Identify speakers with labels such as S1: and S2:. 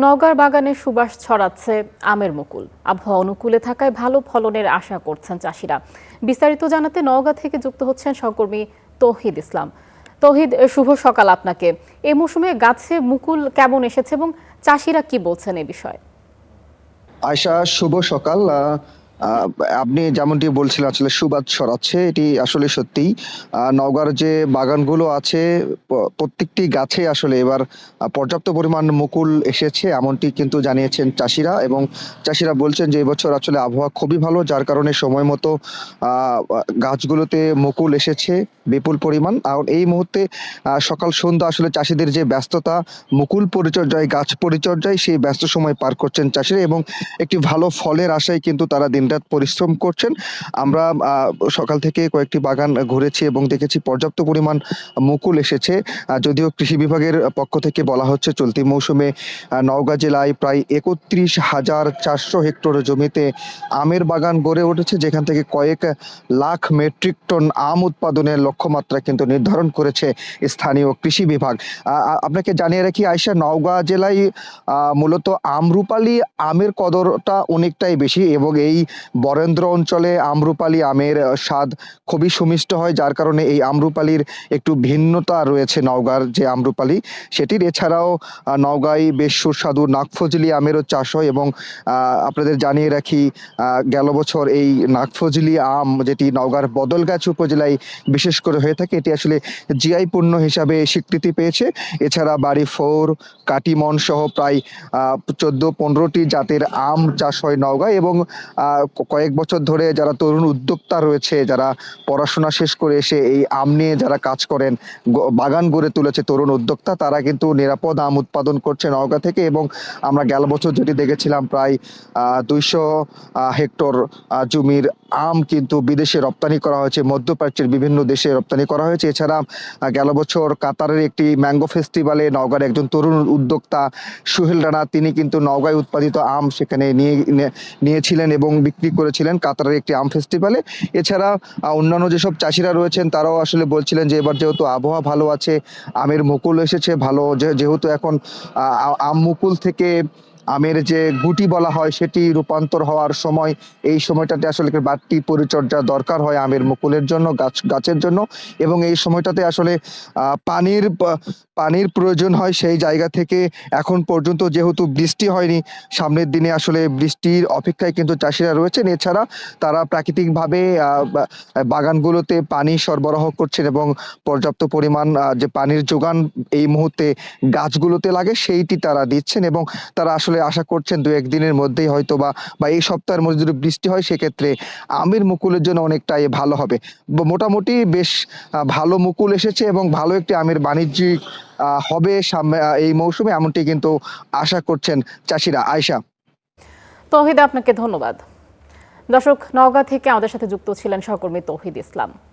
S1: নওগাঁর বাগানে সুবাস ছড়াচ্ছে আমের মুকুল। আবহাওয়া অনুকূলে থাকায় ভালো ফলনের আশা করছেন চাষিরা। বিস্তারিত জানাতে নওগাঁ থেকে যুক্ত হচ্ছেন সহকর্মী তৌহিদ ইসলাম। তৌহিদ, শুভ সকাল আপনাকে। এই মৌসুমে গাছে মুকুল কেমন এসেছে এবং চাষিরা কি বলছেন এ বিষয়ে?
S2: আয়শা, শুভ সকাল। আপনি যেমনটি বলছিলেন, আসলে সুবাদ ছড়াচ্ছে, এটি আসলে সত্যিই। নওগাঁর যে বাগানগুলো আছে, প্রত্যেকটি গাছে আসলে এবার পর্যাপ্ত পরিমাণ মুকুল এসেছে, এমনটি কিন্তু জানিয়েছেন চাষিরা। এবং চাষিরা বলছেন যে এবছর আসলে আবহাওয়া খুবই ভালো, যার কারণে সময় মতো গাছগুলোতে মুকুল এসেছে বিপুল পরিমাণ। আর এই মুহূর্তে সকাল সন্ধ্যা আসলে চাষিদের যে ব্যস্ততা মুকুল পরিচর্যায়, গাছ পরিচর্যায়, সেই ব্যস্ত সময় পার করছেন চাষিরা এবং একটি ভালো ফলের আশায় কিন্তু তারা দিনরাত পরিশ্রম করছেন। আমরা সকাল থেকে কয়েকটি বাগান ঘুরেছি এবং দেখেছি পর্যাপ্ত পরিমাণ মুকুল এসেছে। যদিও কৃষি বিভাগের পক্ষ থেকে বলা হচ্ছে চলতি মৌসুমে নওগাঁ জেলায় প্রায় ৩১,৪০০ হেক্টর জমিতে আমের বাগান গড়ে উঠেছে, যেখান থেকে কয়েক লাখ মেট্রিক টন আম উৎপাদনের লক্ষ্যমাত্রা কিন্তু নির্ধারণ করেছে স্থানীয় কৃষি বিভাগ। আপনাকে জানিয়ে রাখি আয়শা, নওগাঁ জেলায় মূলত আমরুপালি আমের কদরটা অনেকটাই বেশি এবং এই বরেন্দ্র অঞ্চলে আমরুপালি আমের স্বাদ খুবই সুমিষ্ট হয়, যার কারণে এই আমরুপালির একটু ভিন্নতা রয়েছে নওগাঁর যে আমরুপালি সেটির। এছাড়াও নওগাঁয় বেশ সুস্বাদু নাগফজলি আমেরও চাষ হয় এবং আপনাদের জানিয়ে রাখি গেল বছর এই নাগফজলি আম, যেটি নওগাঁর বদলগাছ উপজেলায় বিশেষ করে হয়ে থাকে, এটি আসলে জিআই পণ্য হিসাবে স্বীকৃতি পেয়েছে। এছাড়া বাড়ি ফোর, কাটিমন সহ প্রায় 14-15টি জাতের আম চাষ হয় নওগাঁয় এবং কয়েক বছর ধরে যারা তরুণ উদ্যোক্তা রয়েছে, যারা পড়াশোনা শেষ করে এসে এই আম নিয়ে যারা কাজ করেন, বাগান গড়ে তুলেছে তরুণ উদ্যোক্তা, তারা কিন্তু নিরাপদ আম উৎপাদন করছে নওগাঁ থেকে। এবং আমরা গেল বছর যেটি দেখেছিলাম, প্রায় 200 হেক্টর জমির আম কিন্তু বিদেশে রপ্তানি করা হয়েছে, মধ্যপ্রাচ্যের বিভিন্ন দেশে রপ্তানি করা হয়েছে। এছাড়া গেল বছর কাতারের একটি ম্যাঙ্গো ফেস্টিভ্যালে নওগাঁর একজন তরুণ উদ্যোক্তা সুহেল রানা, তিনি কিন্তু নওগাঁয় উৎপাদিত আম সেখানে নিয়েছিলেন এবং বিক্রি করেছিলেন কাতারের একটি আম ফেস্টিভ্যালে। এছাড়া অন্যান্য যেসব চাষিরা রয়েছেন তারাও আসলে বলছিলেন যে এবার যেহেতু আবহাওয়া ভালো আছে, আমের মুকুল এসেছে ভালো, যেহেতু এখন আম মুকুল থেকে আমের যে গুটি বলা হয় সেটি রূপান্তর হওয়ার সময়, এই সময়টাতে আসলে বাড়তি পরিচর্যা দরকার হয় আমের মুকুলের জন্য, গাছের জন্য। এবং এই সময়টাতে আসলে পানির প্রয়োজন হয়। সেই জায়গা থেকে এখন পর্যন্ত যেহেতু বৃষ্টি হয়নি, সামনের দিনে আসলে বৃষ্টির অপেক্ষায় কিন্তু চাষিরা রয়েছেন। এছাড়া তারা প্রাকৃতিকভাবে বাগানগুলোতে পানি সরবরাহ করছেন এবং পর্যাপ্ত পরিমাণ যে পানির যোগান এই মুহূর্তে গাছগুলোতে লাগে সেইটি তারা দিচ্ছেন এবং তারা আসলে আশা করছেন 2-1 দিনের মধ্যেই হয়তো বা এই সপ্তাহের মধ্যে যদি বৃষ্টি হয় সেক্ষেত্রে আমের মুকুলের জন্য অনেকটাই ভালো হবে। মোটামুটি বেশ ভালো মুকুল এসেছে এবং ভালো একটি আমের বাণিজ্যিক হবে সামনে এই মৌসুমে, এমনটি কিন্তু আশা করছেন চাষিরা। আয়শা।
S1: তৌহিদ, আপনাকে ধন্যবাদ। দর্শক, নওগাঁ থেকে আমাদের সাথে যুক্ত ছিলেন সহকর্মী তৌহিদ ইসলাম।